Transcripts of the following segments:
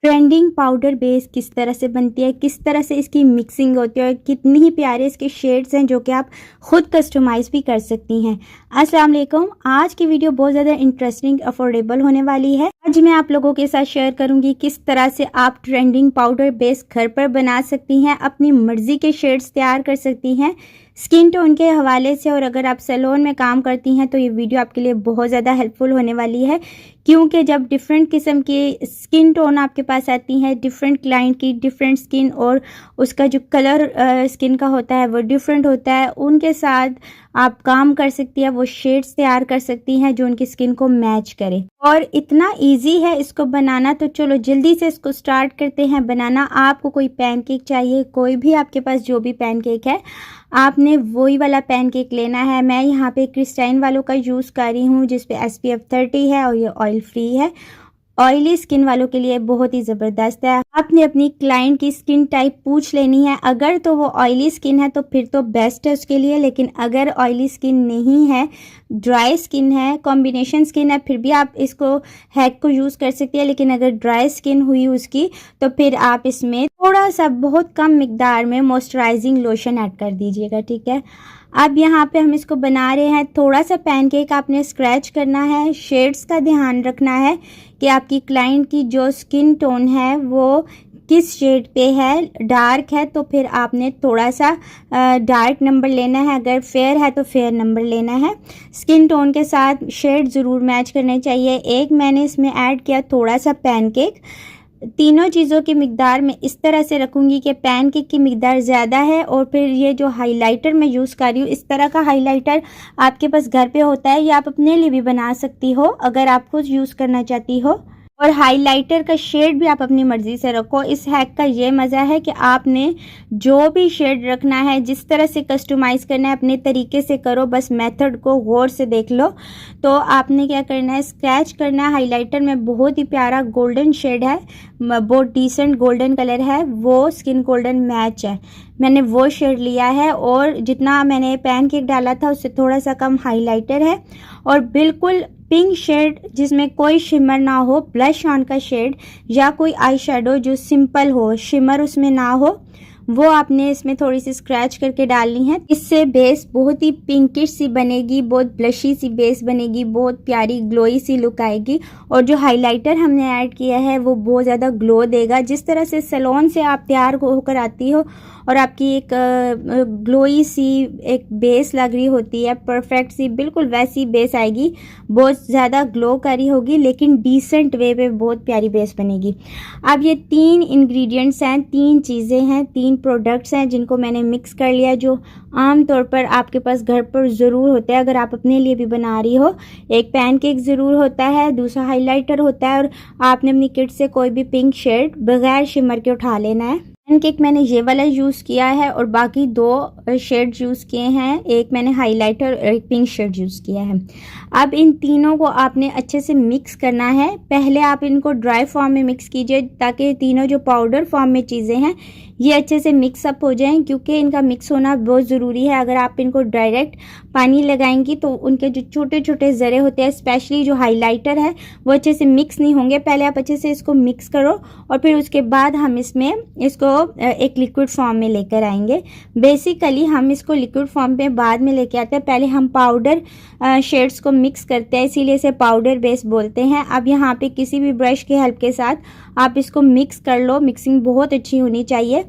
Trending powder base किस तरह से बनती है, किस तरह से इसकी मिक्सिंग होती है और कितनी ही प्यारे इसके शेड्स हैं जो कि आप खुद कस्टमाइज़ भी कर सकती हैं। अस्सलाम वालेकुम। आज की वीडियो बहुत ज़्यादा इंटरेस्टिंग अफोर्डेबल होने वाली है। आज मैं आप लोगों के साथ शेयर करूंगी किस तरह से आप ट्रेंडिंग पाउडर बेस घर पर बना सकती हैं, अपनी मर्ज़ी के शेड्स तैयार कर सकती हैं स्किन टोन के हवाले से। और अगर आप सैलून में काम करती हैं तो ये वीडियो आपके लिए बहुत ज़्यादा हेल्पफुल होने वाली है, क्योंकि जब डिफरेंट किस्म की स्किन टोन आपके पास आती है, डिफरेंट क्लाइंट की डिफरेंट स्किन और उसका जो कलर स्किन का होता है वो डिफरेंट होता है, उनके साथ आप काम कर सकती हैं, वो शेड्स तैयार कर सकती हैं जो उनकी स्किन को मैच करे। और इतना इजी है इसको बनाना, तो चलो जल्दी से इसको स्टार्ट करते हैं बनाना। आपको कोई पैनकेक चाहिए, कोई भी आपके पास जो भी पैनकेक है आपने वही वाला पैनकेक लेना है। मैं यहाँ पे क्रिस्टाइन वालों का यूज़ कर रही हूँ जिस पे SPF 30 है और ये ऑयल फ्री है। ऑयली स्किन वालों के लिए बहुत ही ज़बरदस्त है। आपने अपनी क्लाइंट की स्किन टाइप पूछ लेनी है, अगर तो वो ऑयली स्किन है तो फिर तो बेस्ट है उसके लिए, लेकिन अगर ऑयली स्किन नहीं है, ड्राई स्किन है, कॉम्बिनेशन स्किन है, फिर भी आप इसको हैक को यूज़ कर सकती है। लेकिन अगर ड्राई स्किन हुई उसकी तो फिर आप इसमें थोड़ा सा बहुत कम मिकदार में मॉइस्चराइजिंग लोशन ऐड कर दीजिएगा, ठीक है। अब यहाँ पे हम इसको बना रहे हैं। थोड़ा सा पैनकेक आपने स्क्रैच करना है। शेड्स का ध्यान रखना है कि आपकी क्लाइंट की जो स्किन टोन है वो किस शेड पे है। डार्क है तो फिर आपने थोड़ा सा डार्क नंबर लेना है, अगर फेयर है तो फेयर नंबर लेना है। स्किन टोन के साथ शेड ज़रूर मैच करने चाहिए। एक मैंने इसमें ऐड किया थोड़ा सा पैनकेक। तीनों चीज़ों की मिकदार मैं इस तरह से रखूँगी कि पैनकेक की मिकदार ज़्यादा है। और फिर ये जो हाइलाइटर मैं यूज़ कर रही हूँ, इस तरह का हाइलाइटर आपके पास घर पे होता है या आप अपने लिए भी बना सकती हो अगर आप खुद यूज़ करना चाहती हो। और हाइलाइटर का शेड भी आप अपनी मर्ज़ी से रखो। इस हैक का ये मज़ा है कि आपने जो भी शेड रखना है, जिस तरह से कस्टमाइज़ करना है, अपने तरीके से करो, बस मेथड को गौर से देख लो। तो आपने क्या करना है, स्क्रैच करना है। हाइलाइटर में बहुत ही प्यारा गोल्डन शेड है, बहुत डिसेंट गोल्डन कलर है, वो स्किन गोल्डन मैच है, मैंने वो शेड लिया है। और जितना मैंने पैनकेक डाला था उससे थोड़ा सा कम हाइलाइटर है। और बिल्कुल पिंक शेड जिसमें कोई शिमर ना हो, ब्लश ऑन का शेड या कोई आई शेडो जो सिंपल हो, शिमर उसमें ना हो, वो आपने इसमें थोड़ी सी स्क्रैच करके डालनी है। इससे बेस बहुत ही पिंकिश सी बनेगी, बहुत ब्लशी सी बेस बनेगी, बहुत प्यारी ग्लोई सी लुक आएगी। और जो हाइलाइटर हमने ऐड किया है वो बहुत ज़्यादा ग्लो देगा। जिस तरह से सैलून से आप तैयार होकर आती हो और आपकी एक ग्लोई सी एक बेस लग रही होती है, परफेक्ट सी, बिल्कुल वैसी बेस आएगी। बहुत ज़्यादा ग्लो करी होगी लेकिन डिसेंट वे पे बहुत प्यारी बेस बनेगी। अब ये 3 इंग्रेडिएंट्स हैं, 3 चीज़ें हैं, 3 प्रोडक्ट्स हैं जिनको मैंने मिक्स कर लिया, जो आम तौर पर आपके पास घर पर ज़रूर होते हैं अगर आप अपने लिए भी बना रही हो। एक पैनकेक ज़रूर होता है, दूसरा हाइलाइटर होता है, और आपने अपनी किट से कोई भी पिंक शेड बगैर शिमर के उठा लेना है। पैनकेक मैंने ये वाला यूज़ किया है और बाकी 2 शेड यूज़ किए हैं, एक मैंने हाइलाइटर और एक पिंक शेड यूज़ किया है। अब इन तीनों को आपने अच्छे से मिक्स करना है। पहले आप इनको ड्राई फॉर्म में मिक्स कीजिए ताकि तीनों जो पाउडर फॉर्म में चीज़ें हैं ये अच्छे से मिक्सअप हो जाएं, क्योंकि इनका मिक्स होना बहुत ज़रूरी है। अगर आप इनको डायरेक्ट पानी लगाएंगी तो उनके जो छोटे छोटे ज़रे होते हैं, स्पेशली जो हाइलाइटर है, वो अच्छे से मिक्स नहीं होंगे। पहले आप अच्छे से इसको मिक्स करो और फिर उसके बाद हम इसमें इसको एक लिक्विड फॉर्म में लेकर आएंगे। बेसिकली हम इसको लिक्विड फॉर्म में बाद में लेके आते हैं, पहले हम पाउडर शेड्स को मिक्स करते हैं, इसीलिए इसे पाउडर बेस बोलते हैं। अब यहाँ पे किसी भी ब्रश की हेल्प के साथ आप इसको मिक्स कर लो। मिक्सिंग बहुत अच्छी होनी चाहिए,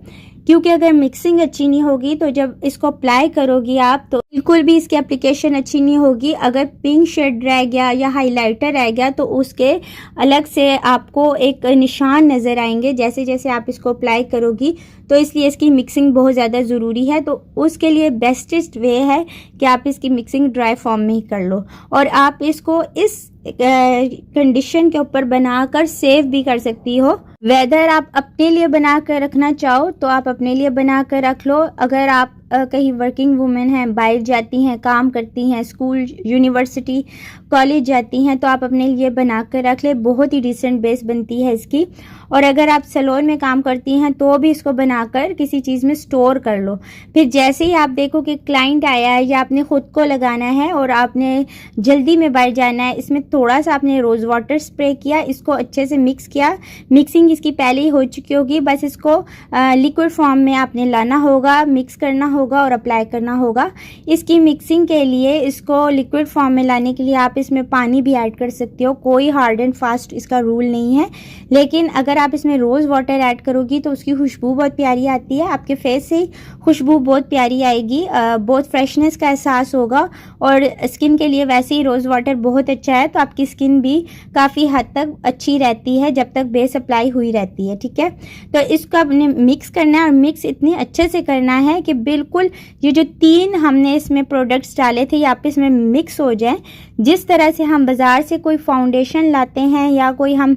क्योंकि अगर मिक्सिंग अच्छी नहीं होगी तो जब इसको अप्लाई करोगी आप तो बिल्कुल भी इसकी एप्लीकेशन अच्छी नहीं होगी। अगर पिंक शेड रह गया या हाइलाइटर रह गया तो उसके अलग से आपको एक निशान नज़र आएंगे जैसे जैसे आप इसको अप्लाई करोगी। तो इसलिए इसकी मिक्सिंग बहुत ज़्यादा ज़रूरी है। तो उसके लिए बेस्टेस्ट वे है कि आप इसकी मिक्सिंग ड्राई फॉर्म में ही कर लो, और आप इसको इस कंडीशन के ऊपर बनाकर सेव भी कर सकती हो। वेदर आप अपने लिए बना कर रखना चाहो तो आप अपने लिए बना कर रख लो। अगर आप कहीं वर्किंग वुमेन हैं, बाहर जाती हैं, काम करती हैं, स्कूल, यूनिवर्सिटी, कॉलेज जाती हैं, तो आप अपने लिए बना कर रख ले। बहुत ही डिसेंट बेस बनती है इसकी। और अगर आप सैलून में काम करती हैं तो भी इसको बनाकर किसी चीज़ में स्टोर कर लो। फिर जैसे ही आप देखो कि क्लाइंट आया है या आपने ख़ुद को लगाना है और आपने जल्दी में बाहर जाना है, इसमें थोड़ा सा आपने रोज़ वाटर स्प्रे किया, इसको अच्छे से मिक्स किया। मिक्सिंग इसकी पहले ही हो चुकी होगी, बस इसको लिक्विड फॉर्म में आपने लाना होगा, मिक्स करना होगा और अप्लाई करना होगा। इसकी मिक्सिंग के लिए, इसको लिक्विड फॉर्म में लाने के लिए आप इसमें पानी भी ऐड कर सकते हो, कोई हार्ड एंड फास्ट इसका रूल नहीं है। लेकिन अगर आप इसमें रोज़ वाटर ऐड करोगी तो उसकी खुशबू बहुत प्यारी आती है, आपके फेस से खुशबू बहुत प्यारी आएगी, बहुत फ्रेशनेस का एहसास होगा और स्किन के लिए वैसे ही रोज़ वाटर बहुत अच्छा है। तो आपकी स्किन भी काफ़ी हद तक अच्छी रहती है जब तक बेस अप्लाई हुई रहती है, ठीक है। तो इसको आपने मिक्स करना है और मिक्स इतनी अच्छे से करना है कि बिल्कुल ये जो 3 हमने इसमें प्रोडक्ट्स डाले थे ये आपस में मिक्स हो जाए। जिस तरह से हम बाज़ार से कोई फाउंडेशन लाते हैं या कोई हम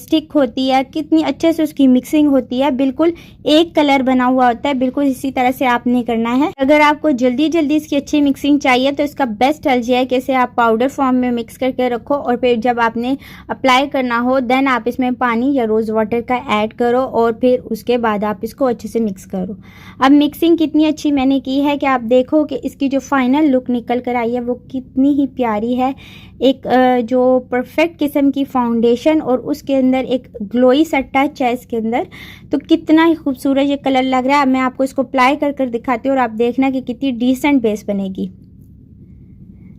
स्टिक होती है, कितनी अच्छे से उसकी मिक्सिंग होती है, बिल्कुल एक कलर बना हुआ होता है, बिल्कुल इसी तरह से आपने करना है। अगर आपको जल्दी जल्दी इसकी अच्छी मिक्सिंग चाहिए तो इसका बेस्ट हल है कि इसे आप पाउडर फॉर्म में मिक्स करके रखो और फिर जब आपने अप्लाई करना हो देन आप इसमें पानी या रोज़ वाटर का ऐड करो और फिर उसके बाद आप इसको अच्छे से मिक्स करो। अब मिक्सिंग कितनी अच्छी मैंने की है कि आप देखो कि इसकी जो फाइनल लुक निकल कर आई है वो कितनी ही प्यारी है। एक जो परफेक्ट किस्म की फाउंडेशन और उसके अंदर एक ग्लोई सा टच है इसके अंदर, तो कितना ही खूबसूरत ये कलर लग रहा है। मैं आपको इसको अप्लाई कर कर दिखाती हूँ और आप देखना कि कितनी डिसेंट बेस बनेगी।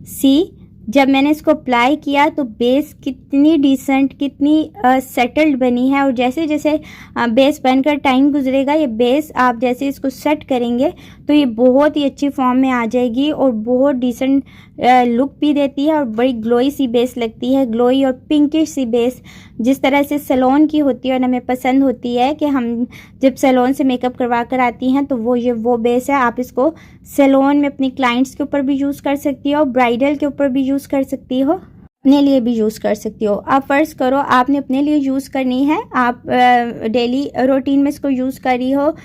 सी, जब मैंने इसको अप्लाई किया तो बेस कितनी डिसेंट, कितनी सेटल्ड बनी है। और जैसे जैसे बेस बनकर टाइम गुजरेगा, ये बेस आप जैसे इसको सेट करेंगे तो ये बहुत ही अच्छी फॉर्म में आ जाएगी और बहुत डिसेंट लुक भी देती है और बड़ी ग्लोई सी बेस लगती है, ग्लोई और पिंकिश सी बेस जिस तरह से सैलून की होती है और हमें पसंद होती है कि हम जब सैलून से मेकअप करवा कर आती हैं तो वो बेस है। आप इसको सैलून में अपनी क्लाइंट्स के ऊपर भी यूज़ कर सकती हो, ब्राइडल के ऊपर भी यूज़ कर सकती हो, अपने लिए भी यूज़ कर सकती हो। आप फ़र्ज़ करो आपने अपने लिए यूज़ करनी है, आप डेली रूटीन में इसको यूज़ कर रही हो,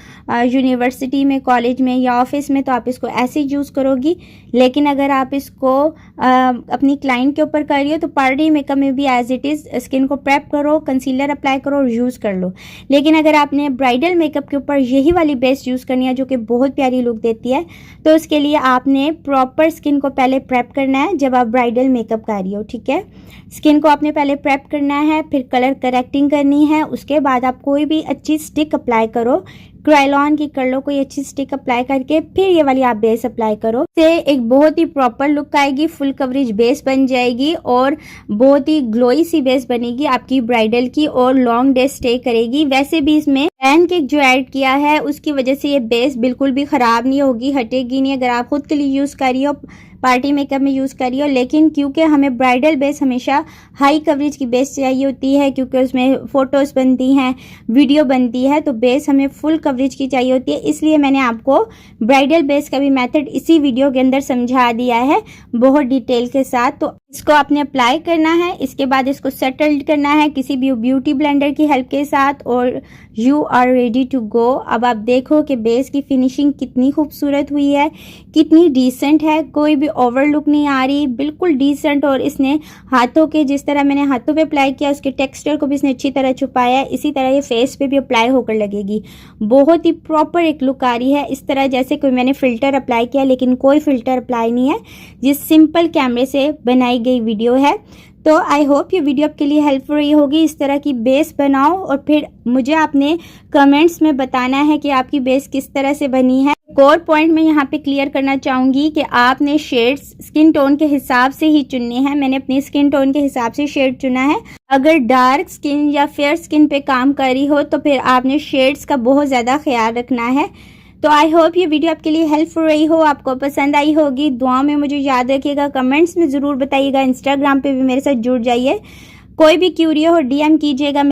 यूनिवर्सिटी में, कॉलेज में या ऑफिस में, तो आप इसको ऐसे यूज़ करोगी। लेकिन अगर आप इसको अपनी क्लाइंट के ऊपर कर रही हो तो पार्टी मेकअप में भी एज इट इज़ स्किन को प्रेप करो, कंसीलर अप्लाई करो और यूज़ कर लो। लेकिन अगर आपने ब्राइडल मेकअप के ऊपर यही वाली बेस यूज़ करनी है जो कि बहुत प्यारी लुक देती है, तो उसके लिए आपने प्रॉपर स्किन को पहले प्रेप करना है जब आप ब्राइडल मेकअप कर रही हो, ठीक है। स्किन को आपने पहले प्रेप करना है, फिर कलर करेक्टिंग करनी है, उसके बाद आप कोई भी अच्छी स्टिक अप्लाई करो, क्रायलॉन की कर लो कोई अच्छी स्टिक अप्लाई करके, फिर ये वाली आप बेस अप्लाई करो, से एक बहुत ही प्रॉपर लुक आएगी, फुल कवरेज बेस बन जाएगी और बहुत ही ग्लोई सी बेस बनेगी आपकी ब्राइडल की और लॉन्ग डे स्टे करेगी। वैसे भी इसमें पैन केक जो ऐड किया है उसकी वजह से ये बेस बिल्कुल भी ख़राब नहीं होगी, हटेगी नहीं। अगर आप खुद के लिए यूज़ कर रही हो, पार्टी मेकअप में यूज़ करी हो, लेकिन क्योंकि हमें ब्राइडल बेस हमेशा हाई कवरेज की बेस चाहिए होती है क्योंकि उसमें फ़ोटोज़ बनती हैं, वीडियो बनती है, तो बेस हमें फुल कवरेज की चाहिए होती है। इसलिए मैंने आपको ब्राइडल बेस का भी मेथड इसी वीडियो के अंदर समझा दिया है बहुत डिटेल के साथ। तो इसको आपने अप्लाई करना है, इसके बाद इसको सेटल्ड करना है किसी भी ब्यूटी ब्लेंडर की हेल्प के साथ और you are ready to go. अब आप देखो कि बेस की फिनिशिंग कितनी खूबसूरत हुई है, कितनी डिसेंट है, कोई भी ओवर लुक नहीं आ रही, बिल्कुल डिसेंट। और इसने हाथों के, जिस तरह मैंने हाथों पे अप्लाई किया उसके टेक्सचर को भी इसने अच्छी तरह छुपाया है, इसी तरह ये फेस पे भी अप्लाई होकर लगेगी। बहुत ही प्रॉपर एक लुक आ रही है, इस तरह जैसे कोई मैंने फ़िल्टर अप्लाई किया लेकिन कोई फ़िल्टर अप्लाई नहीं है, जिस सिंपल कैमरे से बनाई गई वीडियो है। तो आई होप ये वीडियो आपके लिए हेल्पफुल रही होगी। इस तरह की बेस बनाओ और फिर मुझे आपने कमेंट्स में बताना है कि आपकी बेस किस तरह से बनी है। एक और पॉइंट मैं यहाँ पे क्लियर करना चाहूँगी कि आपने शेड्स स्किन टोन के हिसाब से ही चुनने हैं। मैंने अपनी स्किन टोन के हिसाब से शेड चुना है। अगर डार्क स्किन या फेयर स्किन पे काम कर रही हो तो फिर आपने शेड्स का बहुत ज़्यादा ख्याल रखना है। तो आई होप ये वीडियो आपके लिए हेल्पफुल रही हो, आपको पसंद आई होगी। दुआ में मुझे याद रखिएगा, कमेंट्स में ज़रूर बताइएगा, इंस्टाग्राम पे भी मेरे साथ जुड़ जाइए। कोई भी क्यूरी हो DM कीजिएगा।